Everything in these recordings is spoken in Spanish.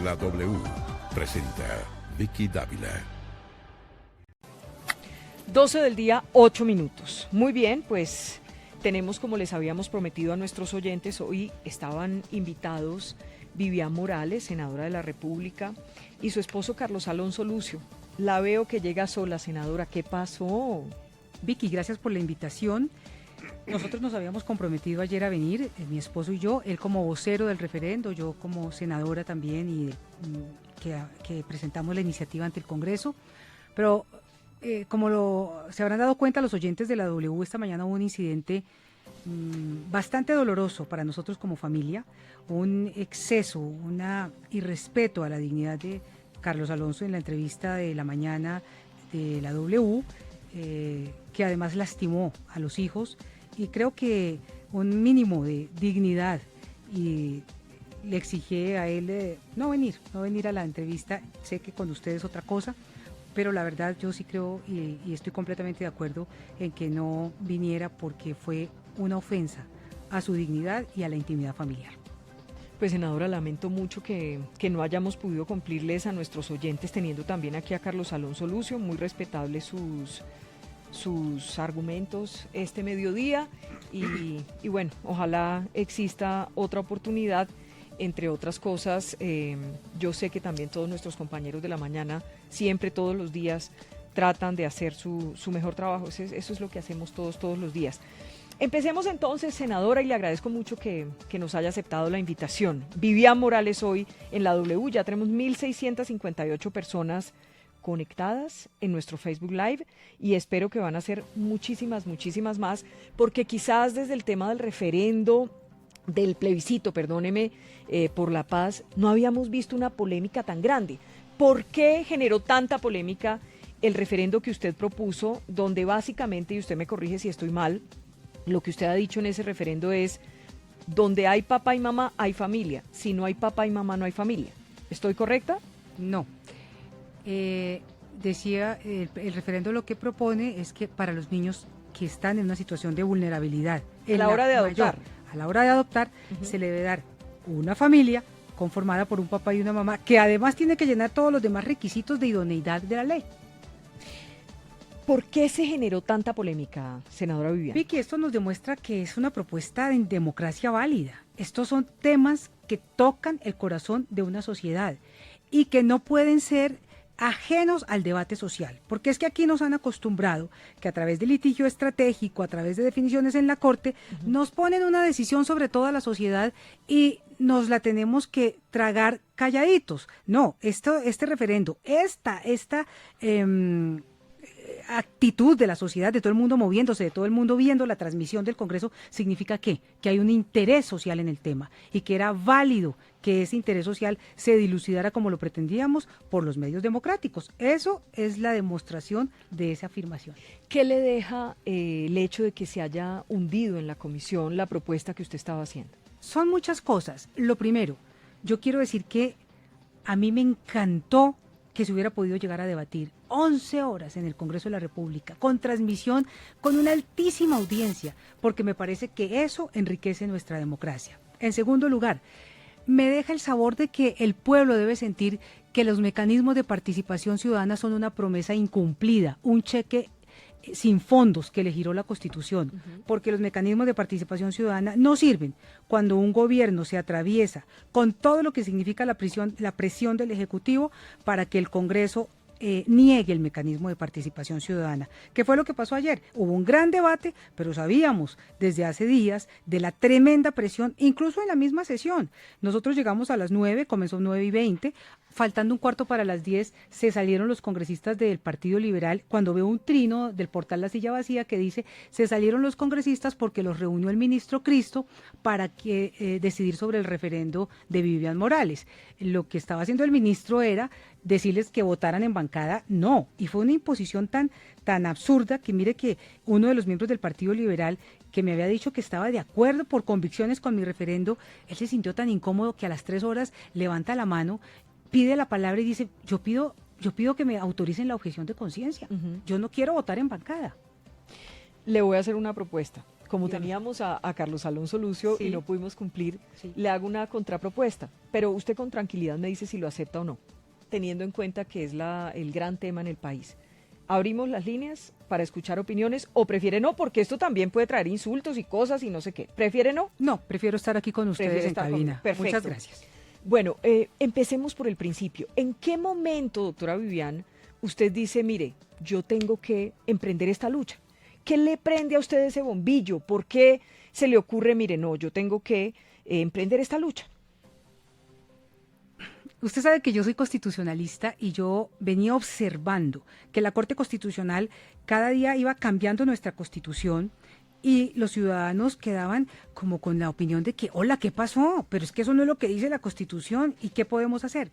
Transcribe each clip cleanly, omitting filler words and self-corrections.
La W presenta Vicky Dávila. 12 del día, 8 minutos. Muy bien, pues tenemos, como les habíamos prometido a nuestros oyentes, hoy estaban invitados Vivian Morales, senadora de la República, y su esposo Carlos Alonso Lucio. La veo que llega sola, senadora. ¿Qué pasó? Vicky, gracias por la invitación. Nosotros nos habíamos comprometido ayer a venir, mi esposo y yo, él como vocero del referendo, yo como senadora también, y que presentamos la iniciativa ante el Congreso. Pero como se habrán dado cuenta los oyentes de la W, esta mañana hubo un incidente bastante doloroso para nosotros como familia, un exceso, un irrespeto a la dignidad de Carlos Alonso en la entrevista de la mañana de la W, que además lastimó a los hijos, y creo que un mínimo de dignidad, y le exigí a él no venir a la entrevista. Sé que con ustedes otra cosa, pero la verdad yo sí creo y estoy completamente de acuerdo en que no viniera, porque fue una ofensa a su dignidad y a la intimidad familiar. Pues, senadora, lamento mucho que no hayamos podido cumplirles a nuestros oyentes, teniendo también aquí a Carlos Alonso Lucio, muy respetables sus argumentos este mediodía, y bueno, ojalá exista otra oportunidad. Entre otras cosas, yo sé que también todos nuestros compañeros de la mañana, siempre, todos los días, tratan de hacer su mejor trabajo. Eso es lo que hacemos todos los días. Empecemos entonces, senadora, y le agradezco mucho que nos haya aceptado la invitación. Vivian Morales hoy en la W, ya tenemos 1.658 personas conectadas en nuestro Facebook Live, y espero que van a ser muchísimas más, porque quizás desde el tema del referendo, del plebiscito, perdóneme, por la paz, no habíamos visto una polémica tan grande. ¿Por qué generó tanta polémica el referendo que usted propuso, donde básicamente, y usted me corrige si estoy mal, lo que usted ha dicho en ese referendo es: donde hay papá y mamá hay familia, si no hay papá y mamá no hay familia? ¿Estoy correcta? No. Decía, el referendo lo que propone es que para los niños que están en una situación de vulnerabilidad, a la hora de adoptar, se le debe dar una familia conformada por un papá y una mamá, que además tiene que llenar todos los demás requisitos de idoneidad de la ley. ¿Por qué se generó tanta polémica, senadora Vivian? Vicky, esto nos demuestra que es una propuesta de democracia válida. Estos son temas que tocan el corazón de una sociedad y que no pueden ser ajenos al debate social, porque es que aquí nos han acostumbrado que a través de litigio estratégico, a través de definiciones en la Corte, nos ponen una decisión sobre toda la sociedad y nos la tenemos que tragar calladitos. No, este referendo, esta actitud de la sociedad, de todo el mundo moviéndose, de todo el mundo viendo la transmisión del Congreso, significa que hay un interés social en el tema, y que era válido que ese interés social se dilucidara como lo pretendíamos por los medios democráticos. Eso es la demostración de esa afirmación. ¿Qué le deja el hecho de que se haya hundido en la comisión la propuesta que usted estaba haciendo? Son muchas cosas. Lo primero, yo quiero decir que a mí me encantó que se hubiera podido llegar a debatir 11 horas en el Congreso de la República, con transmisión, con una altísima audiencia, porque me parece que eso enriquece nuestra democracia. En segundo lugar, me deja el sabor de que el pueblo debe sentir que los mecanismos de participación ciudadana son una promesa incumplida, un cheque sin fondos que le giró la Constitución, porque los mecanismos de participación ciudadana no sirven cuando un gobierno se atraviesa con todo lo que significa la presión del Ejecutivo para que el Congreso niegue el mecanismo de participación ciudadana, que fue lo que pasó ayer. Hubo un gran debate, pero sabíamos desde hace días de la tremenda presión, incluso en la misma sesión. Nosotros llegamos a las 9, comenzó 9:20, faltando un cuarto para las 10, se salieron los congresistas del Partido Liberal. Cuando veo un trino del portal La Silla Vacía que dice: se salieron los congresistas porque los reunió el ministro Cristo para decidir sobre el referendo de Vivian Morales. Lo que estaba haciendo el ministro era decirles que votaran en bancada, no, y fue una imposición tan absurda que mire que uno de los miembros del Partido Liberal, que me había dicho que estaba de acuerdo por convicciones con mi referendo, él se sintió tan incómodo que a las 3 horas levanta la mano, pide la palabra y dice: yo pido que me autoricen la objeción de conciencia, yo no quiero votar en bancada. Le voy a hacer una propuesta. como Dígame. teníamos a Carlos Alonso Lucio Sí. y no pudimos cumplir, Sí. le hago una contrapropuesta, pero usted con tranquilidad me dice si lo acepta o no, teniendo en cuenta que es el gran tema en el país. ¿Abrimos las líneas para escuchar opiniones o prefiere no? Porque esto también puede traer insultos y cosas y no sé qué. ¿Prefiere no? No, prefiero estar aquí con ustedes Prefiere en estar cabina. conmigo. Perfecto. Muchas gracias. Bueno, empecemos por el principio. ¿En qué momento, doctora Vivian, usted dice, mire, yo tengo que emprender esta lucha? ¿Qué le prende a usted ese bombillo? ¿Por qué se le ocurre, mire, no, yo tengo que emprender esta lucha? Usted sabe que yo soy constitucionalista y yo venía observando que la Corte Constitucional cada día iba cambiando nuestra Constitución y los ciudadanos quedaban como con la opinión de que, hola, ¿qué pasó? Pero es que eso no es lo que dice la Constitución y ¿qué podemos hacer?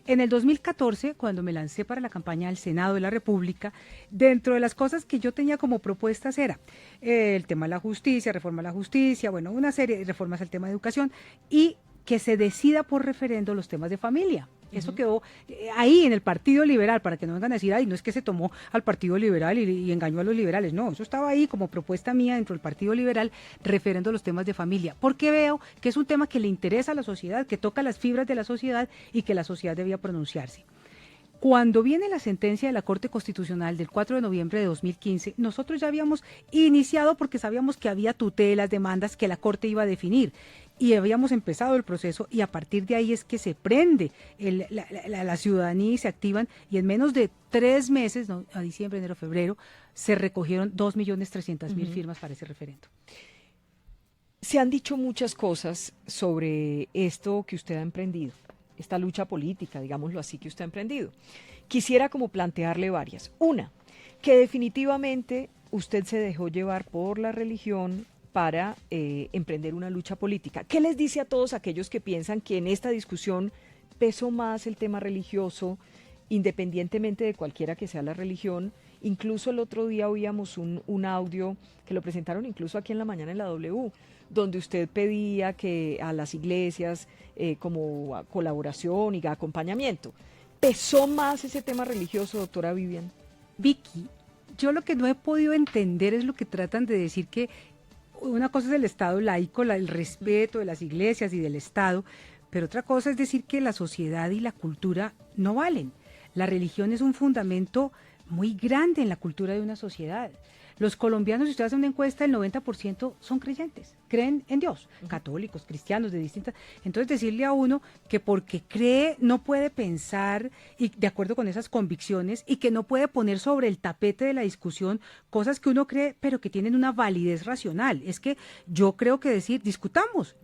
En el 2014, cuando me lancé para la campaña al Senado de la República, dentro de las cosas que yo tenía como propuestas era el tema de la justicia, reforma a la justicia, bueno, una serie de reformas al tema de educación y que se decida por referendo los temas de familia. Eso quedó ahí en el Partido Liberal, para que no vengan a decir, ay, no es que se tomó al Partido Liberal y engañó a los liberales. No, eso estaba ahí como propuesta mía dentro del Partido Liberal, referendo los temas de familia, porque veo que es un tema que le interesa a la sociedad, que toca las fibras de la sociedad y que la sociedad debía pronunciarse. Cuando viene la sentencia de la Corte Constitucional del 4 de noviembre de 2015, nosotros ya habíamos iniciado porque sabíamos que había tutelas, demandas que la Corte iba a definir y habíamos empezado el proceso y a partir de ahí es que se prende la ciudadanía y se activan y en menos de 3 meses, ¿no? A diciembre, enero, febrero, se recogieron 2.300.000 firmas para ese referendo. Se han dicho muchas cosas sobre esto que usted ha emprendido, esta lucha política, digámoslo así, que usted ha emprendido. Quisiera como plantearle varias. Una, que definitivamente usted se dejó llevar por la religión para emprender una lucha política. ¿Qué les dice a todos aquellos que piensan que en esta discusión pesó más el tema religioso, independientemente de cualquiera que sea la religión? Incluso el otro día oíamos un audio que lo presentaron incluso aquí en la mañana en la W, donde usted pedía que a las iglesias como colaboración y acompañamiento. ¿Pesó más ese tema religioso, doctora Vivian? Vicky, yo lo que no he podido entender es lo que tratan de decir que una cosa es el Estado laico, el respeto de las iglesias y del Estado, pero otra cosa es decir que la sociedad y la cultura no valen. La religión es un fundamento muy grande en la cultura de una sociedad. Los colombianos, si usted hace una encuesta, el 90% son creyentes, creen en Dios, católicos, cristianos, de distintas. Entonces decirle a uno que porque cree no puede pensar y de acuerdo con esas convicciones y que no puede poner sobre el tapete de la discusión cosas que uno cree pero que tienen una validez racional. Es que yo creo que decir, discutamos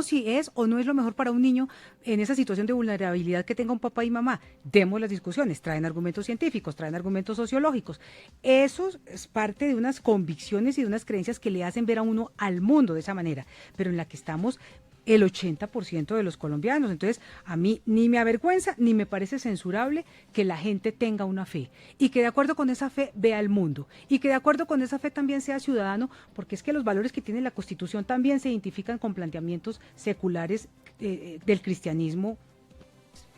si es o no es lo mejor para un niño en esa situación de vulnerabilidad que tenga un papá y mamá. Demos las discusiones, traen argumentos científicos, traen argumentos sociológicos. Eso es parte de unas convicciones y de unas creencias que le hacen ver a uno al mundo de esa manera, pero en la que estamos el 80% de los colombianos. Entonces, a mí ni me avergüenza ni me parece censurable que la gente tenga una fe y que de acuerdo con esa fe vea el mundo y que de acuerdo con esa fe también sea ciudadano, porque es que los valores que tiene la Constitución también se identifican con planteamientos seculares del cristianismo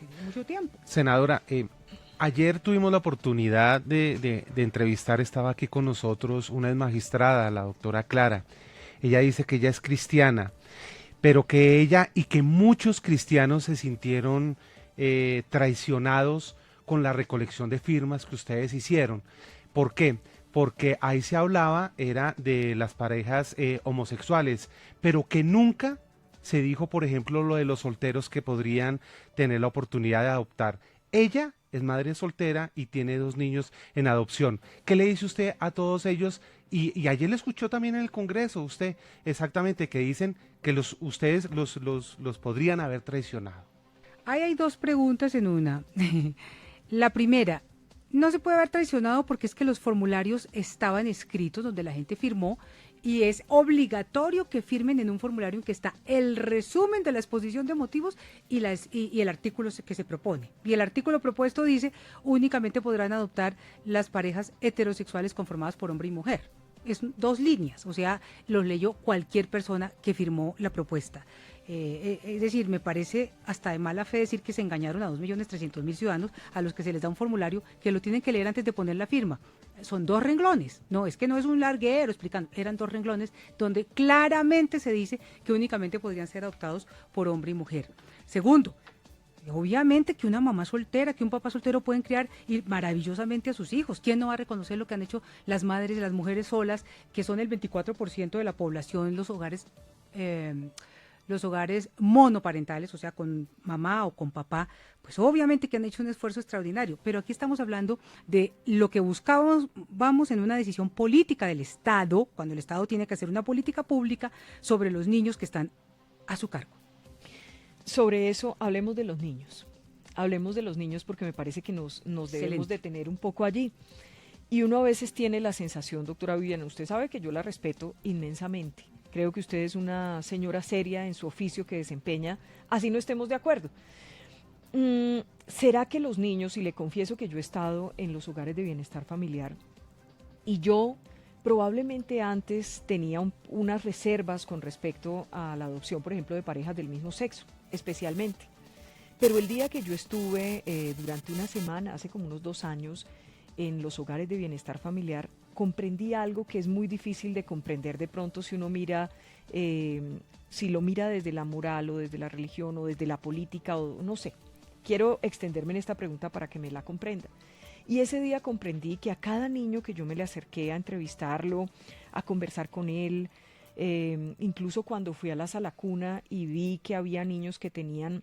de mucho tiempo. Senadora, ayer tuvimos la oportunidad de entrevistar, estaba aquí con nosotros una ex magistrada, la doctora Clara. Ella dice que ella es cristiana, pero que ella y que muchos cristianos se sintieron traicionados con la recolección de firmas que ustedes hicieron. ¿Por qué? Porque ahí se hablaba, era de las parejas homosexuales, pero que nunca se dijo, por ejemplo, lo de los solteros que podrían tener la oportunidad de adoptar. Ella es madre soltera y tiene 2 niños en adopción. ¿Qué le dice usted a todos ellos? Y ayer le escuchó también en el Congreso usted exactamente que dicen que ustedes los podrían haber traicionado. Ahí hay 2 preguntas en una. La primera, no se puede haber traicionado porque es que los formularios estaban escritos donde la gente firmó y es obligatorio que firmen en un formulario en que está el resumen de la exposición de motivos y el artículo que se propone. Y el artículo propuesto dice, únicamente podrán adoptar las parejas heterosexuales conformadas por hombre y mujer. Es 2 líneas, o sea, los leyó cualquier persona que firmó la propuesta. Es decir, me parece hasta de mala fe decir que se engañaron a 2.300.000 ciudadanos a los que se les da un formulario que lo tienen que leer antes de poner la firma. Son 2 renglones, no, es que no es un larguero explicando, eran 2 renglones donde claramente se dice que únicamente podrían ser adoptados por hombre y mujer. Segundo, obviamente que una mamá soltera, que un papá soltero pueden criar maravillosamente a sus hijos. ¿Quién no va a reconocer lo que han hecho las madres y las mujeres solas, que son el 24% de la población en los hogares monoparentales, o sea, con mamá o con papá? Pues obviamente que han hecho un esfuerzo extraordinario, pero aquí estamos hablando de lo que buscábamos, vamos en una decisión política del Estado, cuando el Estado tiene que hacer una política pública sobre los niños que están a su cargo. Sobre eso, hablemos de los niños. Hablemos de los niños porque me parece que nos debemos detener un poco allí. Y uno a veces tiene la sensación, doctora Viviana, usted sabe que yo la respeto inmensamente. Creo que usted es una señora seria en su oficio que desempeña, así no estemos de acuerdo. ¿Será que los niños, y le confieso que yo he estado en los hogares de bienestar familiar, y yo probablemente antes tenía unas reservas con respecto a la adopción, por ejemplo, de parejas del mismo sexo, especialmente. Pero el día que yo estuve durante una semana, hace como unos 2 años, en los hogares de bienestar familiar, comprendí algo que es muy difícil de comprender de pronto si uno mira, si lo mira desde la moral o desde la religión o desde la política o no sé. Quiero extenderme en esta pregunta para que me la comprenda. Y ese día comprendí que a cada niño que yo me le acerqué a entrevistarlo, a conversar con él, incluso cuando fui a la sala cuna y vi que había niños que tenían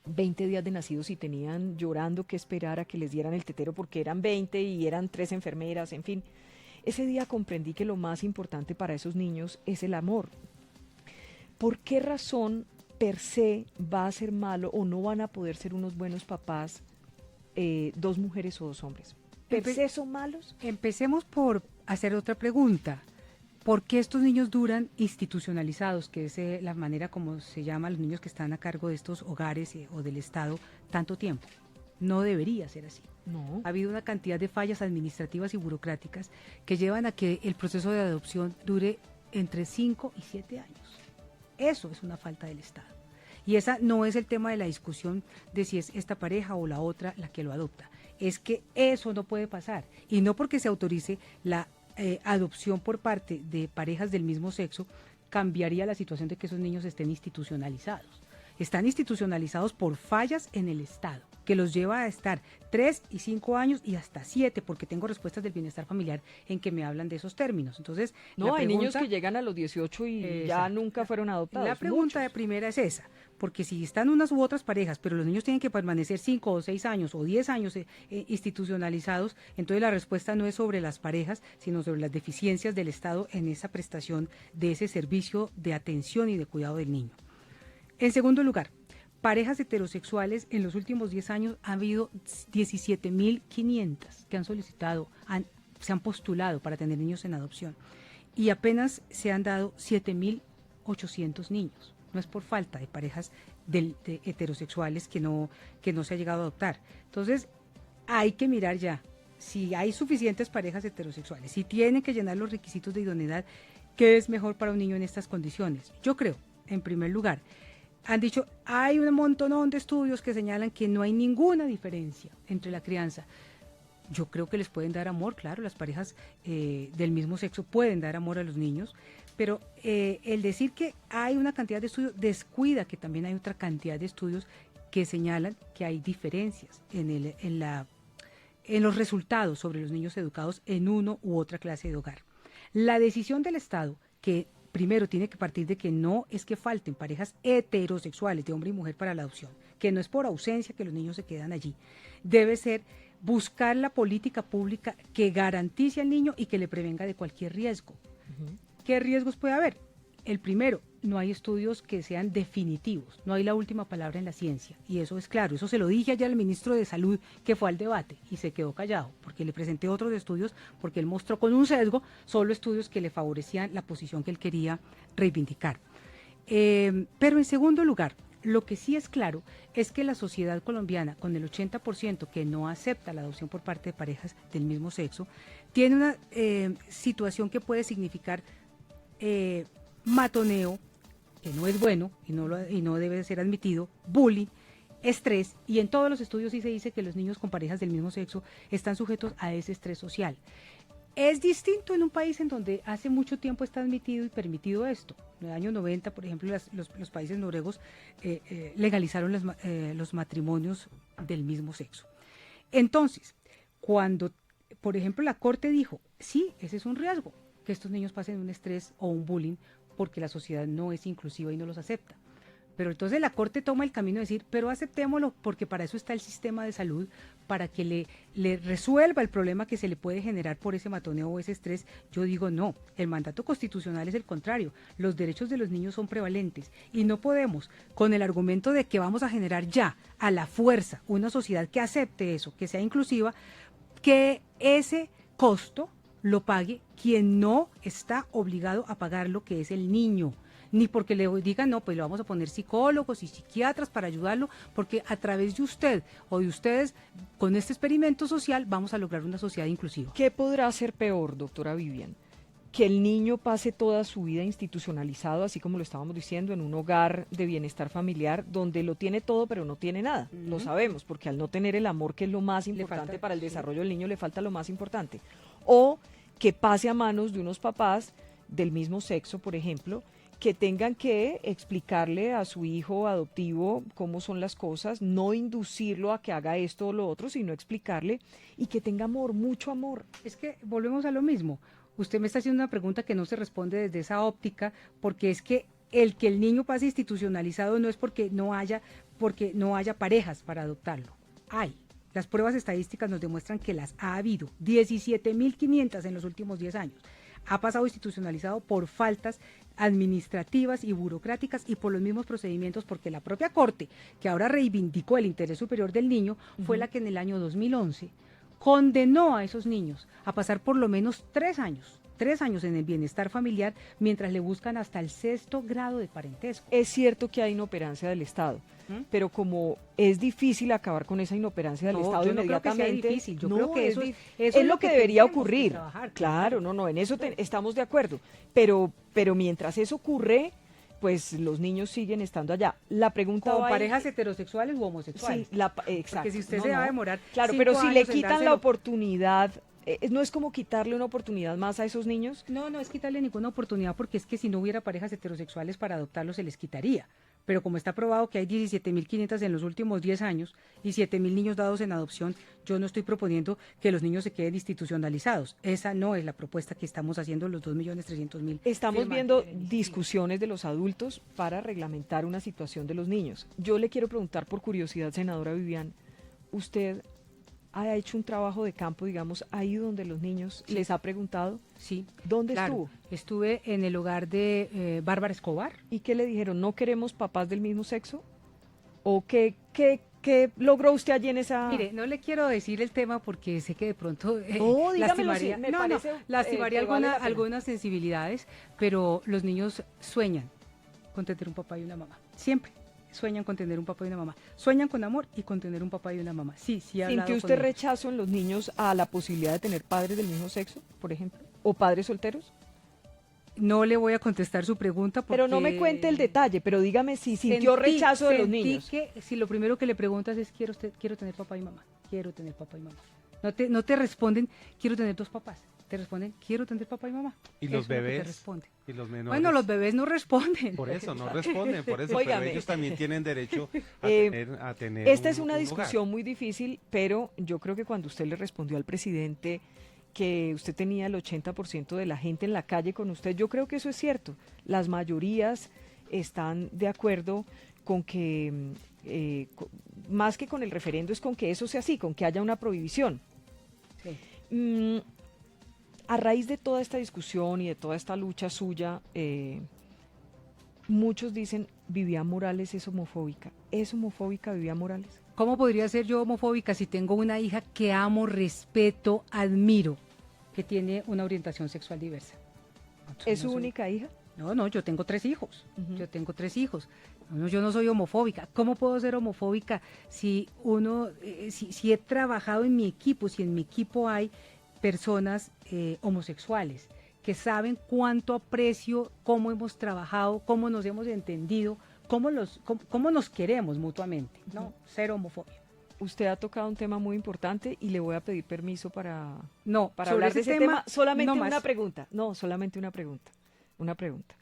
20 días de nacidos y tenían llorando que esperar a que les dieran el tetero porque eran 20 y eran 3 enfermeras, en fin. Ese día comprendí que lo más importante para esos niños es el amor. ¿Por qué razón per se va a ser malo o no van a poder ser unos buenos papás 2 mujeres o 2 hombres? ¿Per se son malos? Empecemos por hacer otra pregunta. ¿Por qué estos niños duran institucionalizados, que es la manera como se llama a los niños que están a cargo de estos hogares o del Estado, tanto tiempo? No debería ser así. No. Ha habido una cantidad de fallas administrativas y burocráticas que llevan a que el proceso de adopción dure entre 5 y 7 años. Eso es una falta del Estado. Y esa no es el tema de la discusión de si es esta pareja o la otra la que lo adopta. Es que eso no puede pasar. Y no porque se autorice la adopción por parte de parejas del mismo sexo, cambiaría la situación de que esos niños estén institucionalizados. Están institucionalizados por fallas en el Estado, que los lleva a estar 3 y 5 años y hasta 7, porque tengo respuestas del bienestar familiar en que me hablan de esos términos. Entonces, no, hay niños que llegan a los 18 y ya nunca fueron adoptados. La pregunta de primera es esa, porque si están unas u otras parejas, pero los niños tienen que permanecer 5 o 6 años o 10 años institucionalizados, entonces la respuesta no es sobre las parejas, sino sobre las deficiencias del Estado en esa prestación de ese servicio de atención y de cuidado del niño. En segundo lugar, parejas heterosexuales en los últimos 10 años ha habido 17.500 que han solicitado, se han postulado para tener niños en adopción y apenas se han dado 7.800 niños. No es por falta de parejas de heterosexuales que no se ha llegado a adoptar. Entonces, hay que mirar ya si hay suficientes parejas heterosexuales, si tienen que llenar los requisitos de idoneidad, ¿qué es mejor para un niño en estas condiciones? Yo creo, en primer lugar, han dicho, hay un montón de estudios que señalan que no hay ninguna diferencia entre la crianza. Yo creo que les pueden dar amor, claro, las parejas del mismo sexo pueden dar amor a los niños, pero el decir que hay una cantidad de estudios descuida que también hay otra cantidad de estudios que señalan que hay diferencias en los resultados sobre los niños educados en uno u otra clase de hogar. La decisión del Estado, que primero tiene que partir de que no es que falten parejas heterosexuales de hombre y mujer para la adopción, que no es por ausencia que los niños se quedan allí, debe ser buscar la política pública que garantice al niño y que le prevenga de cualquier riesgo. ¿Qué riesgos puede haber? El primero, no hay estudios que sean definitivos, no hay la última palabra en la ciencia, y eso es claro, eso se lo dije ayer al ministro de Salud que fue al debate y se quedó callado, porque le presenté otros estudios, porque él mostró con un sesgo solo estudios que le favorecían la posición que él quería reivindicar. Pero en segundo lugar, lo que sí es claro es que la sociedad colombiana, con el 80% que no acepta la adopción por parte de parejas del mismo sexo, tiene una situación que puede significar matoneo, que no es bueno y no debe ser admitido, bullying, estrés, y en todos los estudios sí se dice que los niños con parejas del mismo sexo están sujetos a ese estrés social. Es distinto en un país en donde hace mucho tiempo está admitido y permitido esto. En el año 90, por ejemplo, los países noruegos legalizaron los matrimonios del mismo sexo. Entonces, cuando, por ejemplo, la Corte dijo, sí, ese es un riesgo, que estos niños pasen un estrés o un bullying porque la sociedad no es inclusiva y no los acepta. Pero entonces la Corte toma el camino de decir, pero aceptémoslo porque para eso está el sistema de salud, para que le resuelva el problema que se le puede generar por ese matoneo o ese estrés. Yo digo no, el mandato constitucional es el contrario, los derechos de los niños son prevalentes y no podemos, con el argumento de que vamos a generar ya a la fuerza una sociedad que acepte eso, que sea inclusiva, que ese costo lo pague quien no está obligado a pagarlo, que es el niño. Ni porque le digan, no, pues le vamos a poner psicólogos y psiquiatras para ayudarlo, porque a través de usted o de ustedes, con este experimento social, vamos a lograr una sociedad inclusiva. ¿Qué podrá ser peor, doctora Vivian? Que el niño pase toda su vida institucionalizado, así como lo estábamos diciendo, en un hogar de bienestar familiar, donde lo tiene todo pero no tiene nada. Lo sabemos, porque al no tener el amor, que es lo más importante para el desarrollo del niño, le falta lo más importante. O que pase a manos de unos papás del mismo sexo, por ejemplo, que tengan que explicarle a su hijo adoptivo cómo son las cosas, no inducirlo a que haga esto o lo otro, sino explicarle y que tenga amor, mucho amor. Es que volvemos a lo mismo. Usted me está haciendo una pregunta que no se responde desde esa óptica, porque es que el niño pase institucionalizado no es porque no haya parejas para adoptarlo. Hay. Las pruebas estadísticas nos demuestran que las ha habido, 17.500 en los últimos 10 años. Ha pasado institucionalizado por faltas administrativas y burocráticas y por los mismos procedimientos, porque la propia Corte, que ahora reivindicó el interés superior del niño, fue la que en el año 2011 condenó a esos niños a pasar por lo menos 3 años en el bienestar familiar, mientras le buscan hasta el 6º grado de parentesco. Es cierto que hay inoperancia del Estado, pero como es difícil acabar con esa inoperancia del Estado yo no inmediatamente, creo que sea difícil. Yo creo que eso es lo que debería tenemos que ocurrir. trabajar, Claro, no, en eso estamos de acuerdo. Pero mientras eso ocurre, pues los niños siguen estando allá. La pregunta con va ahí- parejas heterosexuales u homosexuales. Sí, exacto. Porque si usted se va a demorar Claro, 5 pero si le años en quitan la dárselo. oportunidad, ¿no es como quitarle una oportunidad más a esos niños? No es quitarle ninguna oportunidad, porque es que si no hubiera parejas heterosexuales para adoptarlos se les quitaría. Pero como está probado que hay 17.500 en los últimos 10 años y 7.000 niños dados en adopción, yo no estoy proponiendo que los niños se queden institucionalizados. Esa no es la propuesta que estamos haciendo los 2.300.000. Estamos firmantes viendo de la iniciativa. discusiones de los adultos para reglamentar una situación de los niños. Yo le quiero preguntar por curiosidad, senadora Vivian, ¿usted ha hecho un trabajo de campo, digamos, ahí donde los niños les ha preguntado? Sí. ¿Dónde Claro, estuvo? estuve en el hogar de Bárbara Escobar. ¿Y qué le dijeron? ¿No queremos papás del mismo sexo? ¿O qué logró usted allí en esa...? Mire, no le quiero decir el tema porque sé que de pronto No, dígamelo, lastimaría, sí, me parece, lastimaría que vale la pena. algunas sensibilidades, pero los niños sueñan con tener un papá y una mamá. Siempre sueñan con tener un papá y una mamá. Sueñan con amor y con tener un papá y una mamá. Sí, he hablado ¿Sintió con usted ellos. rechazo en los niños a la posibilidad de tener padres del mismo sexo, por ejemplo? ¿O padres solteros? No le voy a contestar su pregunta porque... Pero no me cuente el detalle, pero dígame si sintió rechazo de los sentí niños. que si lo primero que le preguntas es quiero tener papá y mamá, quiero tener papá y mamá. No te responden quiero tener 2 papás, te responden quiero tener papá y mamá. ¿Y Eso los es lo que te bebés? responden. ¿Y los menores? Bueno, los bebés no responden. Por eso, no responden, por eso, Óigame. pero ellos también tienen derecho a Eh, tener Esta es un una hogar. discusión muy difícil, pero yo creo que cuando usted le respondió al presidente que usted tenía el 80% de la gente en la calle con usted, yo creo que eso es cierto. Las mayorías están de acuerdo con que, más que con el referendo, es con que eso sea así, con que haya una prohibición. Sí. A raíz de toda esta discusión y de toda esta lucha suya, muchos dicen, Vivian Morales es homofóbica. ¿Es homofóbica Vivian Morales? ¿Cómo podría ser yo homofóbica si tengo una hija que amo, respeto, admiro, que tiene una orientación sexual diversa? ¿Es su No soy- única hija? No, yo tengo 3 hijos. Ujú. Yo tengo 3 hijos. No, yo no soy homofóbica. ¿Cómo puedo ser homofóbica si si he trabajado en mi equipo, si en mi equipo hay personas homosexuales que saben cuánto aprecio, cómo hemos trabajado, cómo nos hemos entendido, cómo nos queremos mutuamente, ¿no? Cero homofobia. Usted ha tocado un tema muy importante y le voy a pedir permiso No, para sobre hablar de ese ese tema, tema. Solamente no una más. pregunta. No, solamente una pregunta. Una pregunta.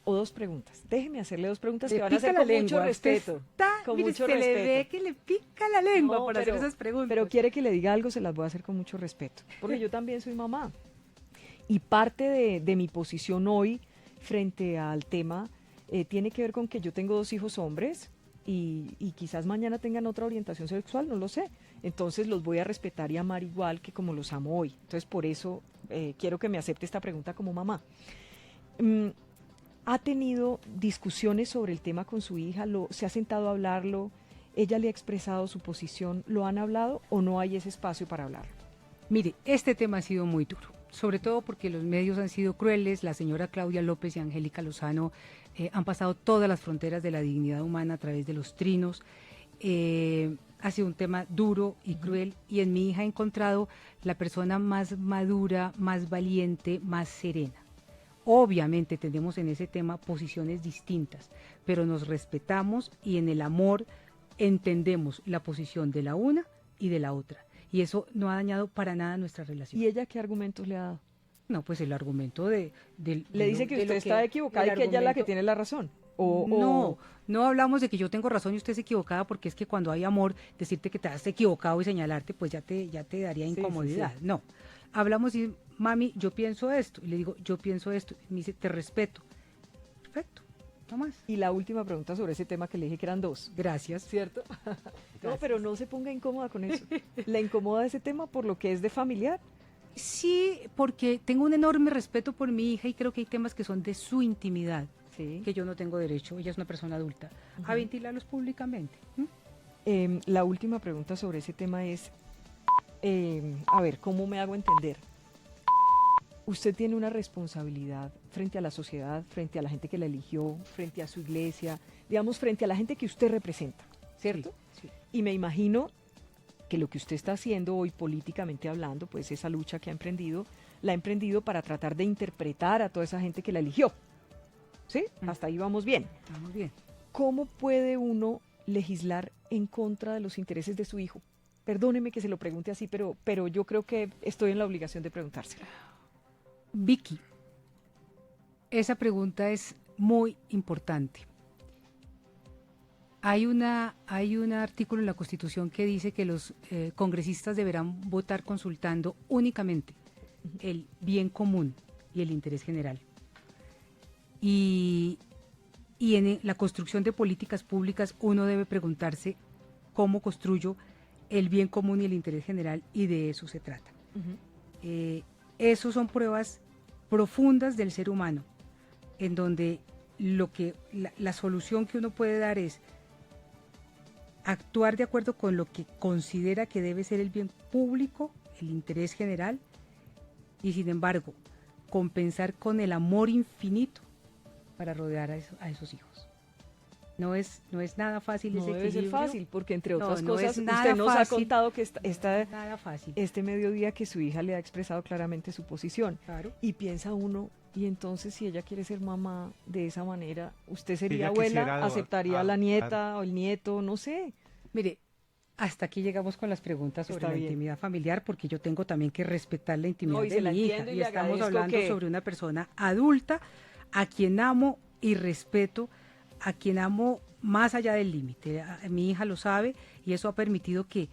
O dos preguntas. Déjeme hacerle dos preguntas Le que van a pica ser la con mucho lengua, usted respeto. Con mire, mucho se le ve respeto. que le pica la lengua No, por hacer esas preguntas. pero quiere que le diga algo, se las voy a hacer con mucho respeto. Porque yo también soy mamá. Y parte de mi posición hoy frente al tema tiene que ver con que yo tengo 2 hijos hombres y quizás mañana tengan otra orientación sexual, no lo sé. Entonces los voy a respetar y amar igual que como los amo hoy. Entonces por eso quiero que me acepte esta pregunta como mamá. ¿Ha tenido discusiones sobre el tema con su hija? ¿Se ha sentado a hablarlo? ¿Ella le ha expresado su posición? ¿Lo han hablado o no hay ese espacio para hablarlo? Mire, este tema ha sido muy duro, sobre todo porque los medios han sido crueles. La señora Claudia López y Angélica Lozano han pasado todas las fronteras de la dignidad humana a través de los trinos. Ha sido un tema duro y cruel, y en mi hija he encontrado la persona más madura, más valiente, más serena. Obviamente tenemos en ese tema posiciones distintas, pero nos respetamos y en el amor entendemos la posición de la una y de la otra. Y eso no ha dañado para nada nuestra relación. ¿Y ella qué argumentos le ha dado? No, pues el argumento Le dice que usted está equivocada y que ella es la que tiene la razón. No hablamos de que yo tengo razón y usted es equivocada, porque es que cuando hay amor, decirte que te has equivocado y señalarte, pues ya te daría Sí, incomodidad. sí, sí. No, hablamos y, mami, yo pienso esto. Y le digo, yo pienso esto. Y me dice, te respeto. Perfecto, no más. Y la última pregunta sobre ese tema que le dije que eran 2. Gracias. ¿Cierto? No, pero no se ponga incómoda con eso. ¿Le incomoda ese tema por lo que es de familiar? Sí, porque tengo un enorme respeto por mi hija y creo que hay temas que son de su intimidad, Sí. que yo no tengo derecho, ella es una persona adulta, a Ujú. ventilarlos públicamente. La última pregunta sobre ese tema es, a ver, ¿cómo me hago entender? Usted tiene una responsabilidad frente a la sociedad, frente a la gente que la eligió, frente a su iglesia, digamos, frente a la gente que usted representa, ¿cierto? Sí. Y me imagino que lo que usted está haciendo hoy políticamente hablando, pues esa lucha que ha emprendido, la ha emprendido para tratar de interpretar a toda esa gente que la eligió. ¿Sí? Hasta ahí vamos bien. Estamos bien. ¿Cómo puede uno legislar en contra de los intereses de su hijo? Perdóneme que se lo pregunte así, pero yo creo que estoy en la obligación de preguntárselo. Vicky, esa pregunta es muy importante. Hay un artículo en la Constitución que dice que los congresistas deberán votar consultando únicamente el bien común y el interés general. Y en la construcción de políticas públicas uno debe preguntarse cómo construyo el bien común y el interés general, y de eso se trata. Esos son pruebas profundas del ser humano, en donde la solución que uno puede dar es actuar de acuerdo con lo que considera que debe ser el bien público, el interés general, y sin embargo, compensar con el amor infinito para rodear a esos hijos. No es nada fácil ese No debe ser equilibrio. fácil, porque entre No, otras no es cosas, nada usted nos ha fácil. contado que Nada fácil. este mediodía que su hija le ha expresado claramente su posición. Claro. Y piensa uno, y entonces si ella quiere ser mamá de esa manera, ¿usted sería ella abuela? quisiera ¿Aceptaría a la nieta o el nieto? No sé. Mire, hasta aquí llegamos con las preguntas sobre Está la bien. intimidad familiar, porque yo tengo también que respetar la intimidad No, y de se la mi hija. entiendo y Y le estamos agradezco hablando que- sobre una persona adulta a quien amo y respeto, a quien amo más allá del límite. Mi hija lo sabe, y eso ha permitido que,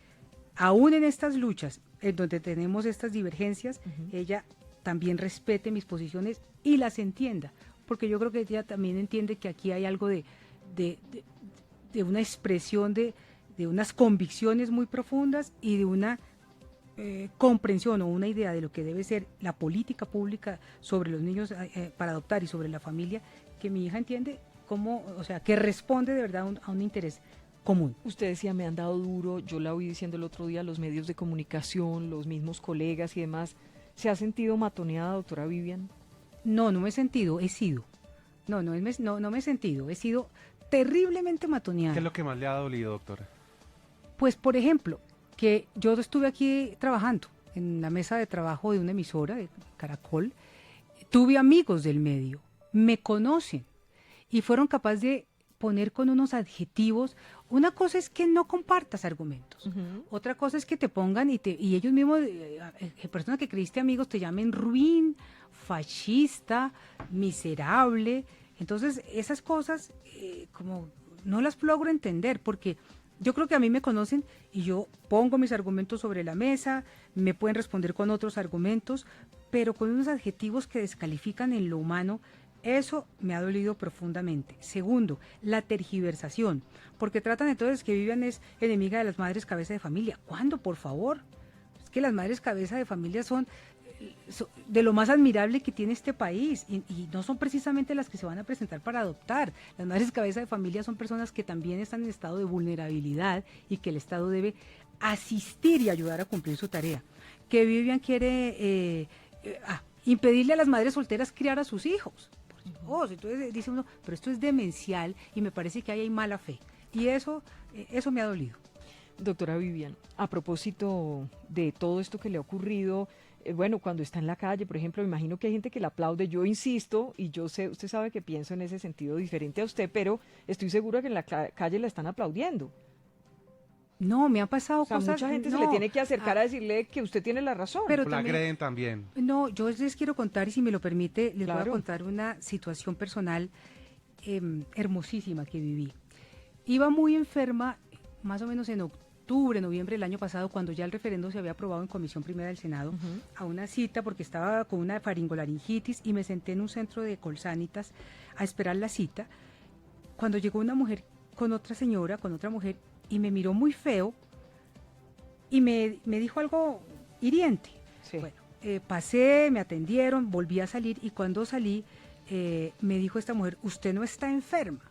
aún en estas luchas, en donde tenemos estas divergencias, ella también respete mis posiciones y las entienda, porque yo creo que ella también entiende que aquí hay algo de una expresión de unas convicciones muy profundas y de una comprensión o una idea de lo que debe ser la política pública sobre los niños para adoptar y sobre la familia, que mi hija entiende cómo, o sea, que responde de verdad a un interés común. Usted decía, me han dado duro, yo la oí diciendo el otro día, los medios de comunicación, los mismos colegas y demás. ¿Se ha sentido matoneada, doctora Vivian? No me he sentido, he sido. No me he sentido, he sido terriblemente matoneada. ¿Qué es lo que más le ha dolido, doctora? Pues, por ejemplo, que yo estuve aquí trabajando en la mesa de trabajo de una emisora de Caracol, tuve amigos del medio, me conocen y fueron capaces de poner con unos adjetivos. Una cosa es que no compartas argumentos, otra cosa es que te pongan y ellos mismos, personas que creíste amigos, te llamen ruin, fascista, miserable. Entonces esas cosas como no las logro entender, porque yo creo que a mí me conocen y yo pongo mis argumentos sobre la mesa, me pueden responder con otros argumentos, pero con unos adjetivos que descalifican en lo humano. Eso me ha dolido profundamente. Segundo, la tergiversación, porque tratan entonces que Vivian es enemiga de las madres cabeza de familia. ¿Cuándo, por favor? Es que las madres cabeza de familia son de lo más admirable que tiene este país y no son precisamente las que se van a presentar para adoptar. Las madres cabeza de familia son personas que también están en estado de vulnerabilidad y que el Estado debe asistir y ayudar a cumplir su tarea. Que Vivian quiere impedirle a las madres solteras criar a sus hijos. Entonces dice uno, pero esto es demencial y me parece que ahí hay mala fe. Y eso me ha dolido. Doctora Vivian, a propósito de todo esto que le ha ocurrido, bueno, cuando está en la calle, por ejemplo, me imagino que hay gente que la aplaude. Yo insisto, y yo sé, usted sabe que pienso en ese sentido diferente a usted, pero estoy segura que en la calle la están aplaudiendo. No, me ha pasado O sea, cosas. mucha gente se le tiene que acercar a decirle que usted tiene la razón. Pero La creen también. No, yo les quiero contar, y si me lo permite, les voy Claro. a contar una situación personal hermosísima que viví. Iba muy enferma, más o menos en octubre, noviembre del año pasado, cuando ya el referendo se había aprobado en Comisión Primera del Senado, a una cita porque estaba con una faringolaringitis y me senté en un centro de Colsanitas a esperar la cita. Cuando llegó una mujer con otra señora, con otra mujer, y me miró muy feo y me dijo algo hiriente. Sí. Bueno, pasé, me atendieron, volví a salir y cuando salí me dijo esta mujer, usted no está enferma,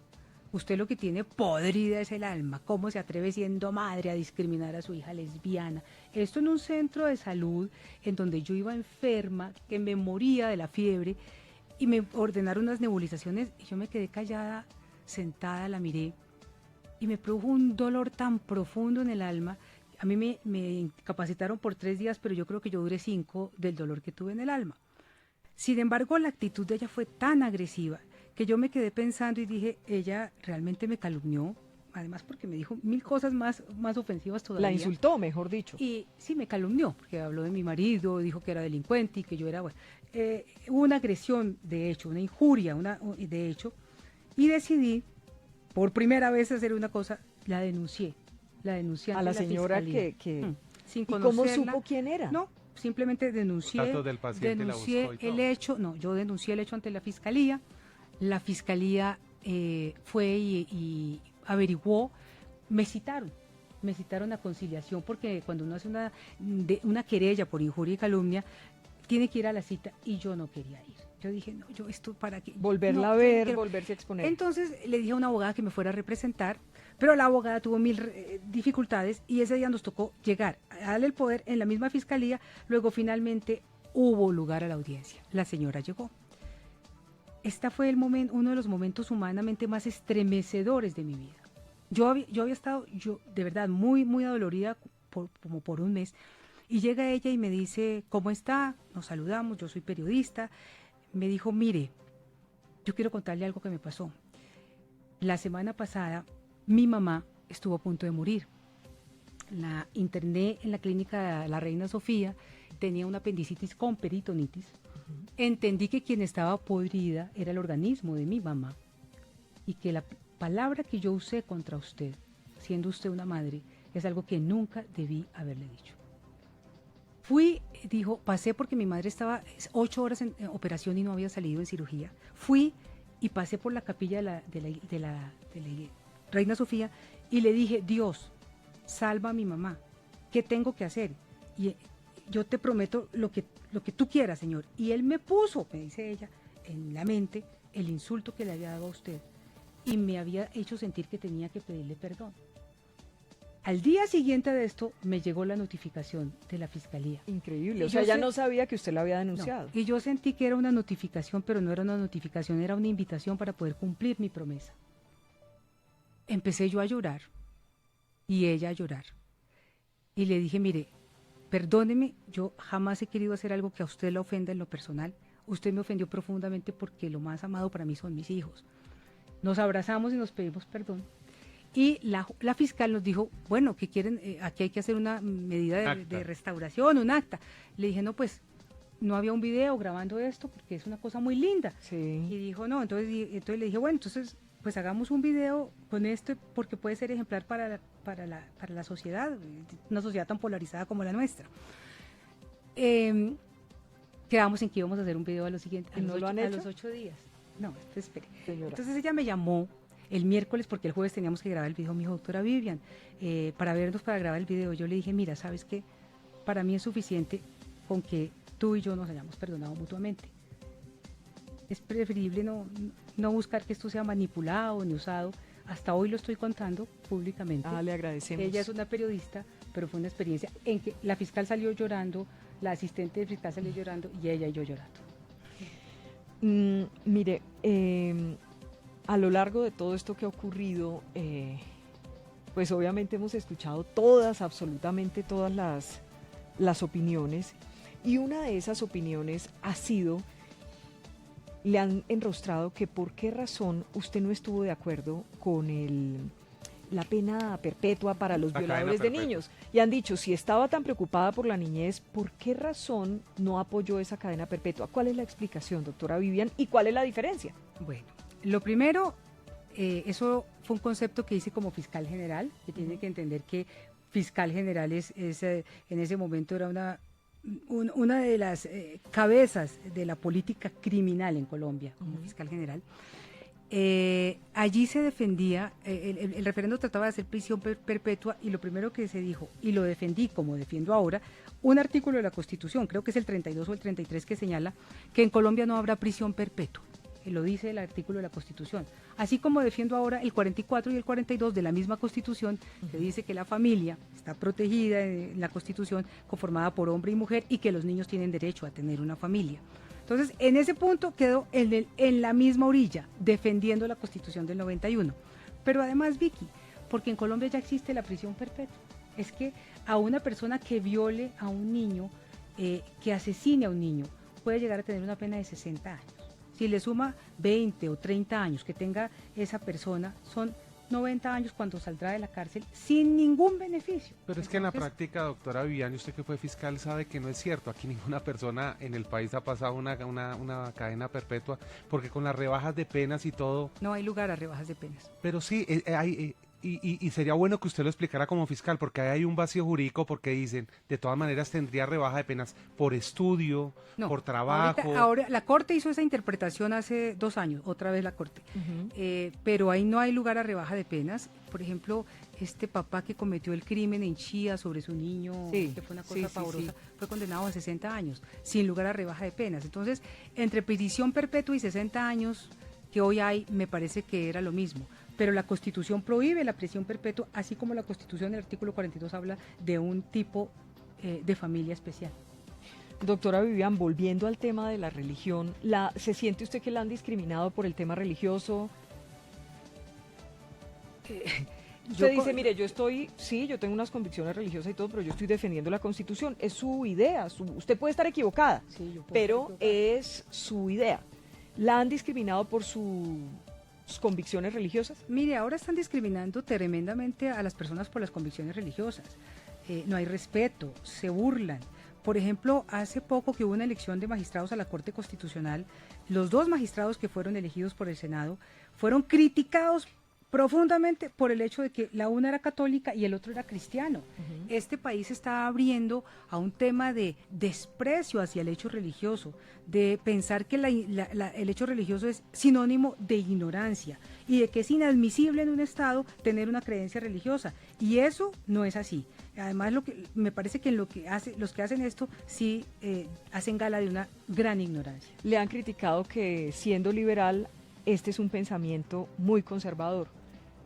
usted lo que tiene podrida es el alma, ¿cómo se atreve siendo madre a discriminar a su hija lesbiana? Esto en un centro de salud en donde yo iba enferma, que me moría de la fiebre y me ordenaron unas nebulizaciones y yo me quedé callada, sentada, la miré y me produjo un dolor tan profundo en el alma. A mí me incapacitaron por 3 días, pero yo creo que yo duré 5 del dolor que tuve en el alma. Sin embargo, la actitud de ella fue tan agresiva que yo me quedé pensando y dije, ella realmente me calumnió, además porque me dijo 1000 cosas más ofensivas todavía. La insultó, mejor dicho. Y sí, me calumnió, porque habló de mi marido, dijo que era delincuente y que yo era... Bueno, hubo una agresión, de hecho, una injuria, de hecho, y decidí por primera vez hacer una cosa, la denuncié A ante la señora fiscalía. que Sin ¿Y cómo conocerla. supo quién era? No, simplemente denuncié, Datos del paciente la buscó y todo. el hecho, no, yo denuncié el hecho ante la fiscalía fue y averiguó, me citaron a conciliación, porque cuando uno hace una querella por injuria y calumnia, tiene que ir a la cita y yo no quería ir. Yo dije, no, yo esto para qué. Volverla No, a yo no ver, quiero. volverse a exponer. Entonces le dije a una abogada que me fuera a representar, pero la abogada tuvo 1000 dificultades y ese día nos tocó llegar a darle el poder en la misma fiscalía. Luego finalmente hubo lugar a la audiencia. La señora llegó. Este fue uno de los momentos humanamente más estremecedores de mi vida. Yo había estado, de verdad, muy, muy adolorida como por un mes. Y llega ella y me dice, ¿cómo está? Nos saludamos, yo soy periodista. Me dijo, mire, yo quiero contarle algo que me pasó. La semana pasada, mi mamá estuvo a punto de morir. La interné en la clínica La Reina Sofía, tenía una apendicitis con peritonitis. Entendí que quien estaba podrida era el organismo de mi mamá y que la palabra que yo usé contra usted, siendo usted una madre, es algo que nunca debí haberle dicho. Pasé porque mi madre estaba 8 horas en operación y no había salido en cirugía. Fui y pasé por la capilla de la Reina Sofía y le dije, Dios, salva a mi mamá. ¿Qué tengo que hacer? Y yo te prometo lo que tú quieras, Señor. Y él me puso, me dice ella, en la mente el insulto que le había dado a usted y me había hecho sentir que tenía que pedirle perdón. Al día siguiente de esto me llegó la notificación de la fiscalía. Increíble, o Y sea, yo ya sé- no sabía que usted la había denunciado. No, y yo sentí que era una notificación, pero no era una notificación, era una invitación para poder cumplir mi promesa. Empecé yo a llorar y ella a llorar. Y le dije, mire, perdóneme, yo jamás he querido hacer algo que a usted la ofenda en lo personal. usted me ofendió profundamente porque lo más amado para mí son mis hijos. Nos abrazamos y nos pedimos perdón. Y la fiscal nos dijo, bueno, ¿qué quieren? Aquí hay que hacer una medida de restauración, un acta. Le dije, no, pues no había un video grabando esto porque es una cosa muy linda. Sí. Y dijo, no, entonces le dije, bueno, entonces pues hagamos un video con esto porque puede ser ejemplar para la sociedad, una sociedad tan polarizada como la nuestra. Quedamos en que íbamos a hacer un video a los siguientes, a los 8 días. No, espere. Señora. Entonces ella me llamó el miércoles, porque el jueves teníamos que grabar el video, me dijo, doctora Vivian, para vernos, para grabar el video. Yo le dije, mira, ¿sabes qué? Para mí es suficiente con que tú y yo nos hayamos perdonado mutuamente. Es preferible no buscar que esto sea manipulado ni usado. Hasta hoy lo estoy contando públicamente. Le agradecemos. Ella es una periodista, pero fue una experiencia en que la fiscal salió llorando, la asistente del fiscal salió llorando y ella y yo llorando. Mire, a lo largo de todo esto que ha ocurrido, pues obviamente hemos escuchado absolutamente todas las opiniones, y una de esas opiniones ha sido, le han enrostrado que por qué razón usted no estuvo de acuerdo con la pena perpetua para los violadores de niños. Y han dicho, si estaba tan preocupada por la niñez, ¿por qué razón no apoyó esa cadena perpetua? ¿Cuál es la explicación, doctora Vivian, y cuál es la diferencia? Bueno, lo primero, eso fue un concepto que hice como fiscal general, que tiene que entender que fiscal general en ese momento era una de las cabezas de la política criminal en Colombia, como fiscal general. Allí se defendía, el referendo trataba de hacer prisión perpetua, y lo primero que se dijo, y lo defendí como defiendo ahora, un artículo de la Constitución, creo que es el 32 o el 33, que señala que en Colombia no habrá prisión perpetua. Lo dice el artículo de la Constitución, así como defiendo ahora el 44 y el 42 de la misma Constitución, que dice que la familia está protegida en la Constitución, conformada por hombre y mujer, y que los niños tienen derecho a tener una familia. Entonces, en ese punto quedó en la misma orilla, defendiendo la Constitución del 91. Pero además, Vicky, porque en Colombia ya existe la prisión perpetua, es que a una persona que viole a un niño, que asesine a un niño, puede llegar a tener una pena de 60 años. Si le suma 20 o 30 años que tenga esa persona, son 90 años cuando saldrá de la cárcel sin ningún beneficio. Pero es que en la práctica, doctora Vivian, usted que fue fiscal sabe que no es cierto. Aquí ninguna persona en el país ha pasado una cadena perpetua, porque con las rebajas de penas y todo... No hay lugar a rebajas de penas. Pero sí, hay... Y sería bueno que usted lo explicara como fiscal, porque ahí hay un vacío jurídico, porque dicen, de todas maneras tendría rebaja de penas por estudio, por trabajo. Ahora, la Corte hizo esa interpretación hace 2 años, otra vez la Corte, pero ahí no hay lugar a rebaja de penas. Por ejemplo, este papá que cometió el crimen en Chía sobre su niño, que fue una cosa pavorosa, fue condenado a 60 años, sin lugar a rebaja de penas. Entonces, entre prisión perpetua y 60 años que hoy hay, me parece que era lo mismo. Pero la Constitución prohíbe la prisión perpetua, así como la Constitución, el artículo 42, habla de un tipo de familia especial. Doctora Vivian, volviendo al tema de la religión, ¿se siente usted que la han discriminado por el tema religioso? Usted dice, mire, yo tengo unas convicciones religiosas y todo, pero yo estoy defendiendo la Constitución. Es su idea, usted puede estar equivocada, pero es su idea. ¿La han discriminado por sus convicciones religiosas? Mire, ahora están discriminando tremendamente a las personas por las convicciones religiosas. No hay respeto, se burlan. Por ejemplo, hace poco que hubo una elección de magistrados a la Corte Constitucional, los 2 magistrados que fueron elegidos por el Senado fueron criticados profundamente por el hecho de que la una era católica y el otro era cristiano. Este país está abriendo a un tema de desprecio hacia el hecho religioso, de pensar que el hecho religioso es sinónimo de ignorancia y de que es inadmisible en un Estado tener una creencia religiosa, y eso no es así. Además, me parece que los que hacen esto sí hacen gala de una gran ignorancia. Le han criticado que, siendo liberal, este es un pensamiento muy conservador.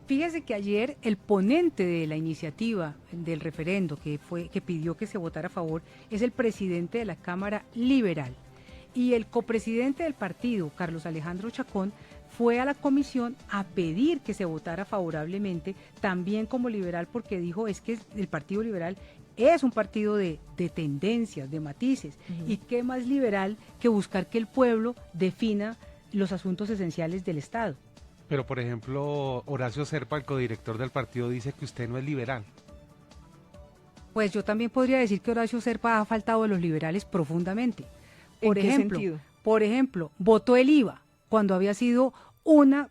Fíjese que ayer el ponente de la iniciativa del referendo que pidió que se votara a favor es el presidente de la Cámara Liberal, y el copresidente del partido, Carlos Alejandro Chacón, fue a la comisión a pedir que se votara favorablemente, también como liberal, porque dijo, es que el Partido Liberal es un partido de tendencias, de matices, y qué más liberal que buscar que el pueblo defina los asuntos esenciales del Estado. Pero, por ejemplo, Horacio Serpa, el codirector del partido, dice que usted no es liberal. Pues yo también podría decir que Horacio Serpa ha faltado a los liberales profundamente. ¿En qué sentido? Por ejemplo, votó el IVA cuando había sido una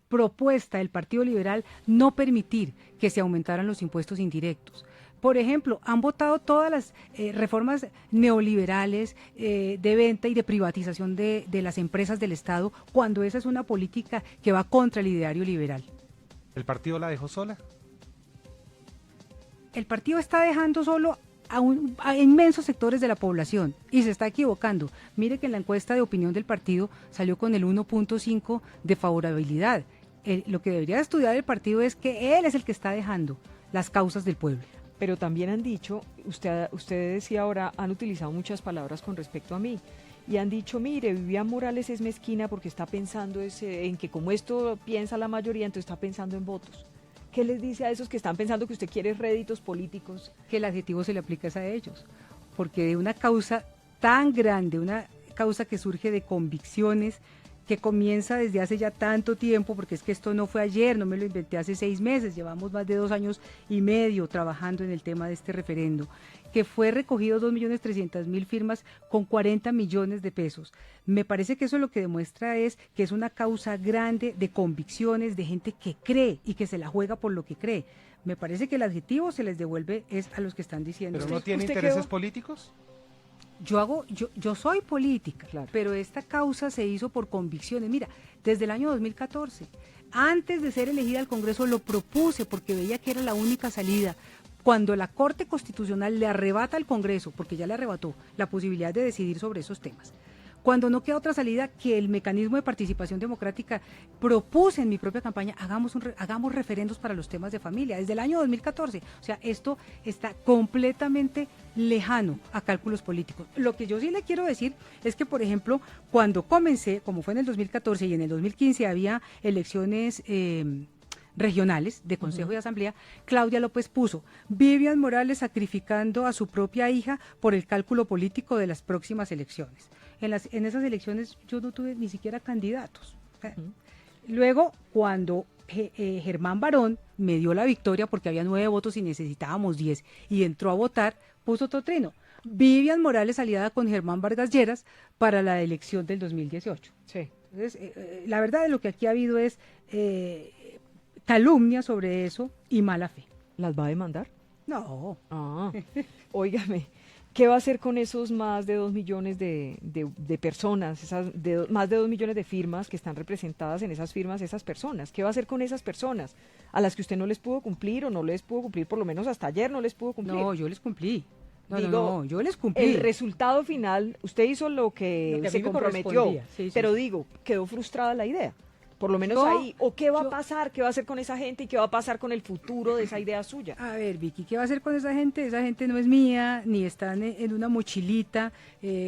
propuesta del Partido Liberal no permitir que se aumentaran los impuestos indirectos. Por ejemplo, han votado todas las reformas neoliberales de venta y de privatización de las empresas del Estado, cuando esa es una política que va contra el ideario liberal. ¿El partido la dejó sola? El partido está dejando solo a inmensos sectores de la población y se está equivocando. Mire que en la encuesta de opinión del partido salió con el 1.5 de favorabilidad. Lo que debería estudiar el partido es que él es el que está dejando las causas del pueblo. Pero también han dicho, usted decía ahora, han utilizado muchas palabras con respecto a mí, y han dicho, mire, Vivian Morales es mezquina porque está pensando en que como esto piensa la mayoría, entonces está pensando en votos. ¿Qué les dice a esos que están pensando que usted quiere réditos políticos? Que el adjetivo se le aplica a ellos, porque de una causa tan grande, una causa que surge de convicciones, que comienza desde hace ya tanto tiempo, porque es que esto no fue ayer, no me lo inventé hace 6 meses, llevamos más de 2 años y medio trabajando en el tema de este referendo, que fue recogido 2.300.000 firmas con 40 millones de pesos. Me parece que eso lo que demuestra es que es una causa grande de convicciones, de gente que cree y que se la juega por lo que cree. Me parece que el adjetivo se les devuelve es a los que están diciendo. ¿Pero no tiene intereses políticos? Yo soy política, claro, pero esta causa se hizo por convicciones. Mira, desde el año 2014, antes de ser elegida al Congreso, lo propuse porque veía que era la única salida. Cuando la Corte Constitucional le arrebata al Congreso, porque ya le arrebató, la posibilidad de decidir sobre esos temas, cuando no queda otra salida que el mecanismo de participación democrática, propuse en mi propia campaña, hagamos referendos para los temas de familia, desde el año 2014. O sea, esto está completamente lejano a cálculos políticos. Lo que yo sí le quiero decir es que, por ejemplo, cuando comencé, como fue en el 2014 y en el 2015 había elecciones regionales de Consejo y Asamblea, Claudia López puso Vivian Morales sacrificando a su propia hija por el cálculo político de las próximas elecciones. En esas elecciones yo no tuve ni siquiera candidatos. Luego, cuando Germán Barón me dio la victoria porque había 9 votos y necesitábamos 10 y entró a votar, puso otro trino. Vivian Morales aliada con Germán Vargas Lleras para la elección del 2018. Sí. Entonces, la verdad de lo que aquí ha habido es calumnia sobre eso y mala fe. ¿Las va a demandar? No. Ah, óigame, ¿qué va a hacer con esos más de 2 millones de personas, más de 2 millones de firmas que están representadas en esas firmas, esas personas? ¿Qué va a hacer con esas personas a las que usted no les pudo cumplir o no les pudo cumplir, por lo menos hasta ayer no les pudo cumplir? No, yo les cumplí. No, Yo les cumplí. El resultado final, usted hizo lo que a se mí me comprometió, correspondía, sí, pero sí. digo, quedó frustrada la idea. Por lo menos ahí, ¿o qué va a pasar? ¿Qué va a hacer con esa gente y qué va a pasar con el futuro de esa idea suya? A ver, Vicky, ¿qué va a hacer con esa gente? Esa gente no es mía, ni están en una mochilita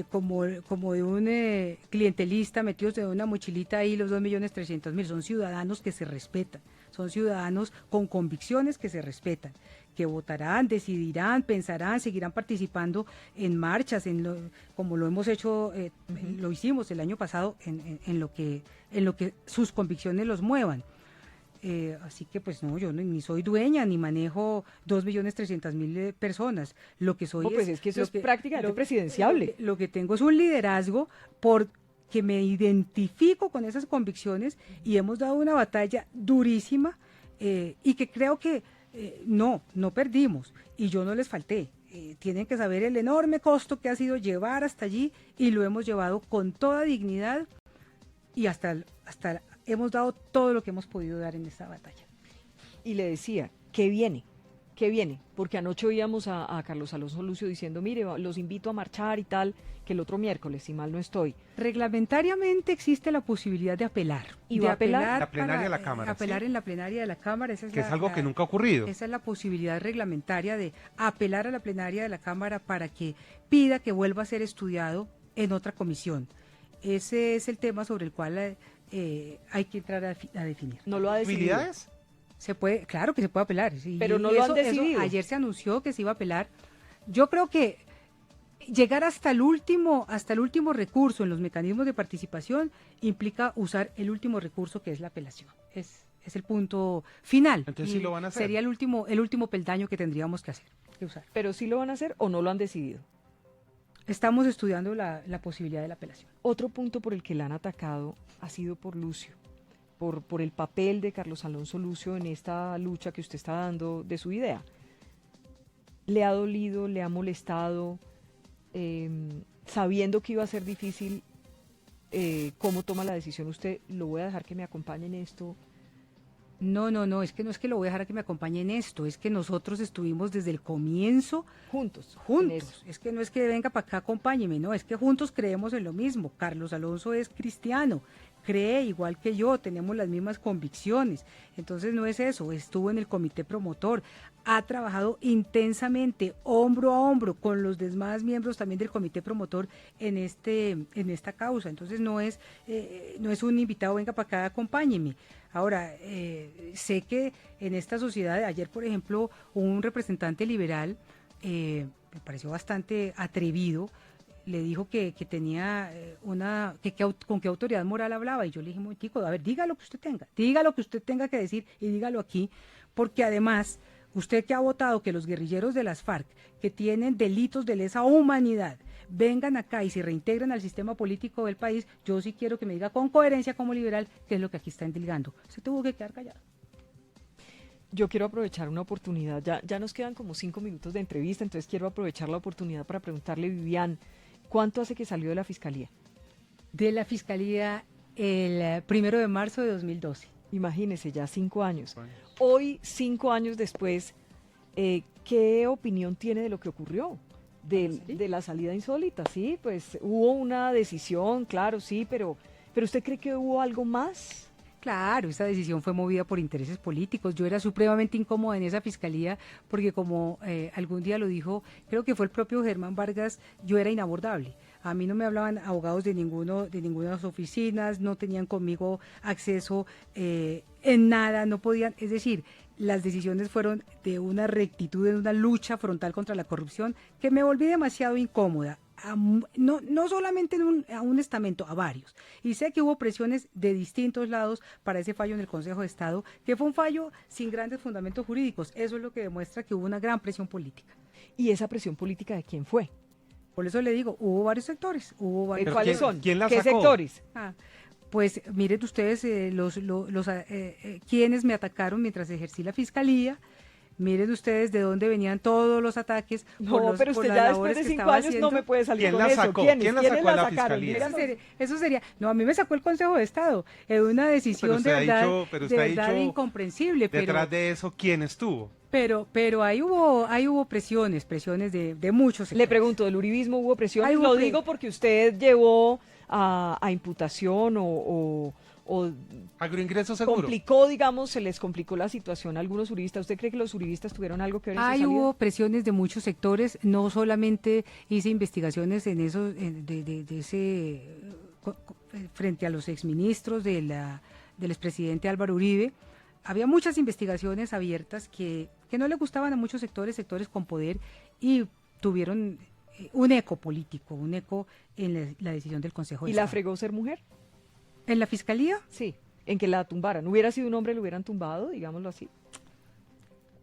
como de un clientelista metidos en una mochilita ahí los 2.300.000. Son ciudadanos que se respetan, son ciudadanos con convicciones que se respetan, que votarán, decidirán, pensarán, seguirán participando en marchas, como lo hemos hecho, lo hicimos el año pasado, en lo que sus convicciones los muevan. Así que pues no, yo ni soy dueña, ni manejo 2.300.000 personas. Lo que soy pues es que eso es prácticamente presidenciable. Lo que tengo es un liderazgo porque me identifico con esas convicciones y hemos dado una batalla durísima y que creo que no perdimos y yo no les falté. Tienen que saber el enorme costo que ha sido llevar hasta allí y lo hemos llevado con toda dignidad y hasta hemos dado todo lo que hemos podido dar en esta batalla. Y le decía, ¿qué viene? ¿Qué viene? Porque anoche oíamos a Carlos Alonso Lucio diciendo, mire, los invito a marchar y tal, que el otro miércoles, si mal no estoy. Reglamentariamente existe la posibilidad de apelar. ¿Y va a apelar? En la plenaria de la Cámara. Apelar ¿sí? en la plenaria de la Cámara. Que es algo que nunca ha ocurrido. Esa es la posibilidad reglamentaria de apelar a la plenaria de la Cámara para que pida que vuelva a ser estudiado en otra comisión. Ese es el tema sobre el cual hay que entrar a definir. No lo ha decidido. ¿Posibilidades? Se puede, claro que se puede apelar. Sí, Pero no y lo han decidido. Ayer se anunció que se iba a apelar. Yo creo que llegar hasta el último recurso en los mecanismos de participación implica usar el último recurso, que es la apelación. Es el punto final. Entonces Y sí lo van a hacer. Sería el último peldaño que tendríamos que hacer, que usar. Pero sí lo van a hacer o no lo han decidido. Estamos estudiando la posibilidad de la apelación. Otro punto por el que la han atacado ha sido por Lucio, por el papel de Carlos Alonso Lucio en esta lucha que usted está dando de su idea. ¿Le ha dolido, le ha molestado, sabiendo que iba a ser difícil, cómo toma la decisión usted? Lo voy a dejar que me acompañe en esto. No, es que lo voy a dejar a que me acompañe en esto, es que nosotros estuvimos desde el comienzo Juntos. en juntos. eso. Es que no es que venga para acá, acompáñeme, no, es que juntos creemos en lo mismo. Carlos Alonso es cristiano, cree igual que yo, tenemos las mismas convicciones. Entonces no es eso, estuvo en el comité promotor, ha trabajado intensamente, hombro a hombro, con los demás miembros también del comité promotor en esta causa. Entonces no es un invitado, venga para acá, acompáñeme. Ahora, sé que en esta sociedad, ayer por ejemplo, un representante liberal, me pareció bastante atrevido, le dijo que tenía con qué autoridad moral hablaba, y yo le dije, momentico, a ver, diga lo que usted tenga que decir y dígalo aquí, porque además, usted que ha votado que los guerrilleros de las FARC, que tienen delitos de lesa humanidad, vengan acá y se reintegren al sistema político del país, yo sí quiero que me diga con coherencia como liberal qué es lo que aquí está endilgando. Se tuvo que quedar callado. Yo quiero aprovechar una oportunidad, ya nos quedan como 5 minutos de entrevista, entonces quiero aprovechar la oportunidad para preguntarle, Vivian, ¿cuánto hace que salió de la Fiscalía? De la Fiscalía el 1 de marzo de 2012. Imagínese, ya 5 años. Hoy, 5 años después, ¿qué opinión tiene de lo que ocurrió? De la salida insólita, sí, pues hubo una decisión, claro, sí, pero ¿usted cree que hubo algo más? Claro, esa decisión fue movida por intereses políticos. Yo era supremamente incómoda en esa fiscalía porque, como algún día lo dijo, creo que fue el propio Germán Vargas, yo era inabordable. A mí no me hablaban abogados de ninguna de las oficinas, no tenían conmigo acceso en nada, no podían, es decir, las decisiones fueron de una rectitud, de una lucha frontal contra la corrupción, que me volví demasiado incómoda. No solamente a un estamento, a varios. Y sé que hubo presiones de distintos lados para ese fallo en el Consejo de Estado, que fue un fallo sin grandes fundamentos jurídicos. Eso es lo que demuestra que hubo una gran presión política. ¿Y esa presión política de quién fue? Por eso le digo, hubo varios sectores. ¿Cuáles son? ¿Quién la ¿Qué sacó? sectores? Pues miren ustedes quienes me atacaron mientras ejercí la fiscalía. Miren ustedes de dónde venían todos los ataques. No, pero usted ya después de 5 años no me puede salir ¿Quién con la eso. sacó? ¿Quiénes ¿Quién la sacó a la sacaron? fiscalía? Eso sería, no, a mí me sacó el Consejo de Estado. Es una decisión de verdad incomprensible. Detrás de eso, ¿quién estuvo? Pero ahí hubo presiones de muchos sectores. Le pregunto, ¿del uribismo hubo presión? Ahí hubo Lo digo porque usted llevó a imputación o Agroingreso seguro. complicó, digamos, se les complicó la situación a algunos uribistas. ¿Usted cree que los uribistas tuvieron algo que ver en su salida? Hubo presiones de muchos sectores, no solamente hice investigaciones en eso, frente a los exministros del expresidente Álvaro Uribe. Había muchas investigaciones abiertas que no le gustaban a muchos sectores con poder, y tuvieron un eco político, un eco en la decisión del Consejo de ¿Y Estado. la fregó ser mujer? ¿En la Fiscalía? Sí, en que la tumbaran. ¿Hubiera sido un hombre, lo hubieran tumbado, digámoslo así?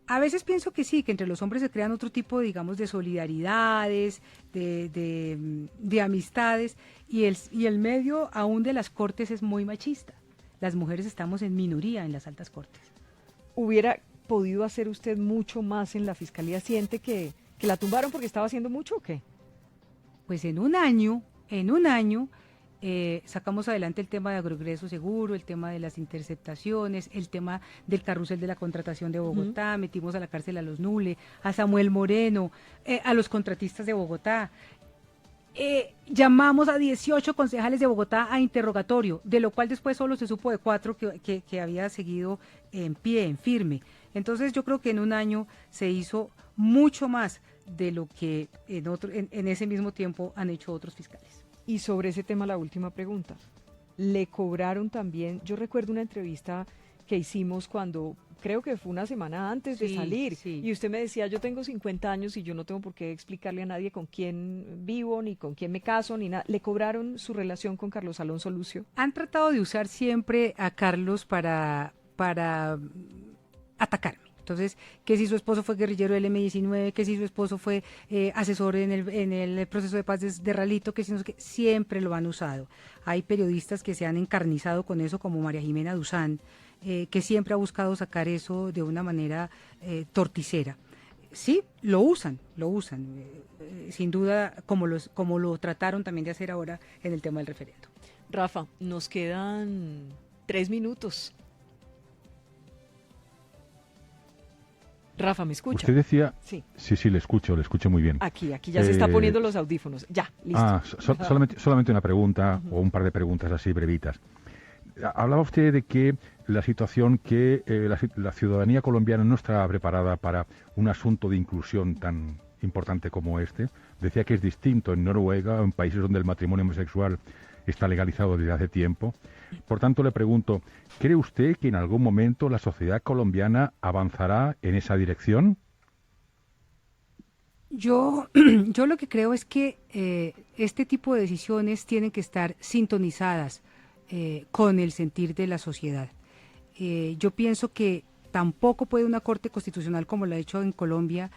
A veces pienso que sí, que entre los hombres se crean otro tipo, digamos, de solidaridades, de amistades, y el medio aún de las cortes es muy machista. Las mujeres estamos en minoría en las altas cortes. ¿Hubiera podido hacer usted mucho más en la Fiscalía? ¿Siente que la tumbaron porque estaba haciendo mucho o qué? Pues en un año, sacamos adelante el tema de agroingreso seguro, el tema de las interceptaciones, el tema del carrusel de la contratación de Bogotá, metimos a la cárcel a los Nule, a Samuel Moreno, a los contratistas de Bogotá. Llamamos a 18 concejales de Bogotá a interrogatorio, de lo cual después solo se supo de 4 que había seguido en pie, en firme. Entonces yo creo que en un año se hizo mucho más de lo que en ese mismo tiempo han hecho otros fiscales. Y sobre ese tema la última pregunta. le cobraron también, yo recuerdo una entrevista que hicimos cuando, creo que fue una semana antes de Sí, salir, sí. y usted me decía, yo tengo 50 años y yo no tengo por qué explicarle a nadie con quién vivo, ni con quién me caso, ni nada. ¿Le cobraron su relación con Carlos Alonso Lucio? Han tratado de usar siempre a Carlos para atacarme. Entonces, que si su esposo fue guerrillero del M-19, que si su esposo fue asesor en el proceso de paz de Ralito, que si no sé qué, siempre lo han usado. Hay periodistas que se han encarnizado con eso, como María Jimena Duzán, que siempre ha buscado sacar eso de una manera torticera. Sí, lo usan, sin duda, como lo trataron también de hacer ahora en el tema del referendo. Rafa, nos quedan 3 minutos. Rafa, ¿me escucha? Usted decía, Sí, sí, le escucho muy bien. aquí ya se está Eh, poniendo los audífonos. Ya, listo. Solamente una pregunta o un par de preguntas así brevitas. Hablaba usted de que la situación que la ciudadanía colombiana no está preparada para un asunto de inclusión tan importante como este. Decía que es distinto en Noruega, en países donde el matrimonio homosexual está legalizado desde hace tiempo. Por tanto, le pregunto, ¿cree usted que en algún momento la sociedad colombiana avanzará en esa dirección? Yo lo que creo es que este tipo de decisiones tienen que estar sintonizadas con el sentir de la sociedad. Yo pienso que tampoco puede una Corte Constitucional, como lo ha hecho en Colombia,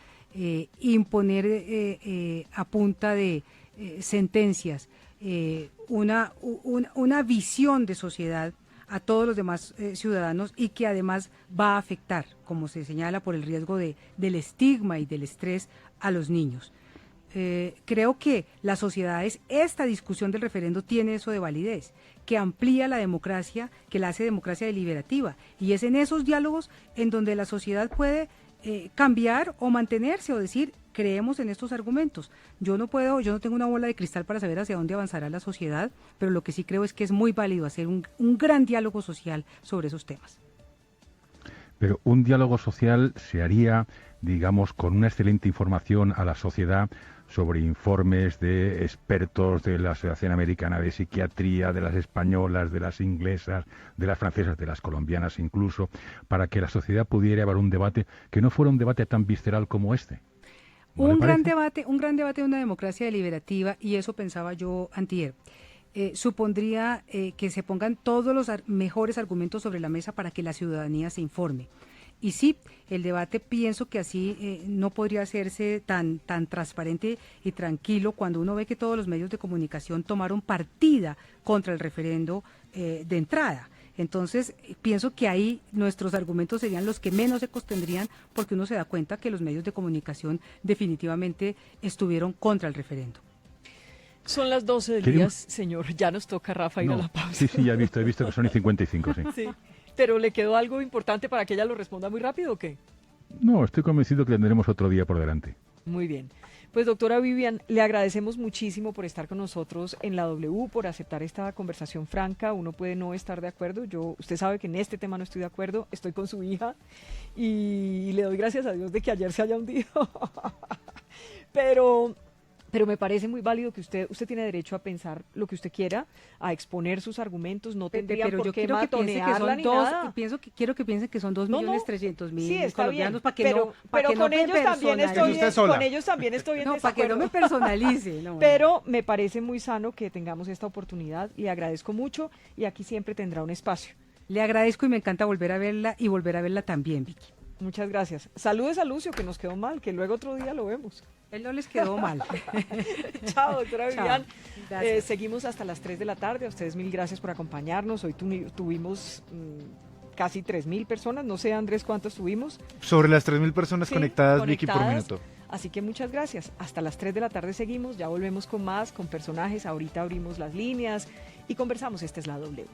imponer a punta de sentencias una visión de sociedad a todos los demás ciudadanos y que además va a afectar, como se señala, por el riesgo del estigma y del estrés a los niños. Creo que las sociedades, esta discusión del referendo tiene eso de validez, que amplía la democracia, que la hace democracia deliberativa, y es en esos diálogos en donde la sociedad puede cambiar o mantenerse o decir, creemos en estos argumentos. Yo no tengo una bola de cristal para saber hacia dónde avanzará la sociedad, pero lo que sí creo es que es muy válido hacer un gran diálogo social sobre esos temas. Pero un diálogo social se haría, digamos, con una excelente información a la sociedad sobre informes de expertos de la Asociación Americana de Psiquiatría, de las españolas, de las inglesas, de las francesas, de las colombianas incluso, para que la sociedad pudiera llevar un debate que no fuera un debate tan visceral como este. ¿No le Un gran parece? debate de una democracia deliberativa, y eso pensaba yo antier. Supondría que se pongan todos los mejores argumentos sobre la mesa para que la ciudadanía se informe. Y sí, el debate pienso que así no podría hacerse tan transparente y tranquilo cuando uno ve que todos los medios de comunicación tomaron partida contra el referendo de entrada. Entonces, pienso que ahí nuestros argumentos serían los que menos ecos tendrían, porque uno se da cuenta que los medios de comunicación definitivamente estuvieron contra el referendo. Son las 12 del día, señor. Ya nos toca, Rafa, ir a la pausa. Sí, ya he visto que son y 55, sí. Sí. ¿Pero le quedó algo importante para que ella lo responda muy rápido o qué? No, estoy convencido que tendremos otro día por delante. Muy bien. Pues doctora Vivian, le agradecemos muchísimo por estar con nosotros en la W, por aceptar esta conversación franca. Uno puede no estar de acuerdo. Usted sabe que en este tema no estoy de acuerdo. Estoy con su hija y le doy gracias a Dios de que ayer se haya hundido. Pero me parece muy válido que usted tiene derecho a pensar lo que usted quiera, a exponer sus argumentos, no tendría pero por yo qué quiero que piense que matonearla son ni dos, nada. quiero que piensen que son 2.300.000 Sí, está bien, colombianos, para que pero no con me ellos también estoy usted sola. con ellos también estoy en no, para que no me desacuerdo. personalice. No, Pero me parece muy sano que tengamos esta oportunidad, le agradezco mucho y aquí siempre tendrá un espacio. le agradezco y me encanta volver a verla y volver a verla también, Vicky. Muchas gracias. Saludes a Lucio, que nos quedó mal, que luego otro día lo vemos. Él no les quedó mal. Chao, doctora Chao. Vivian. Gracias. Seguimos hasta las 3 de la tarde. A ustedes mil gracias por acompañarnos. Hoy tuvimos casi 3.000 personas. No sé, Andrés, ¿cuántos tuvimos? Sobre las 3.000 personas Sí, conectadas, Vicky, por conectadas. minuto. Así que muchas gracias. Hasta las 3 de la tarde seguimos. Ya volvemos con más, con personajes. Ahorita abrimos las líneas y conversamos. Esta es la W.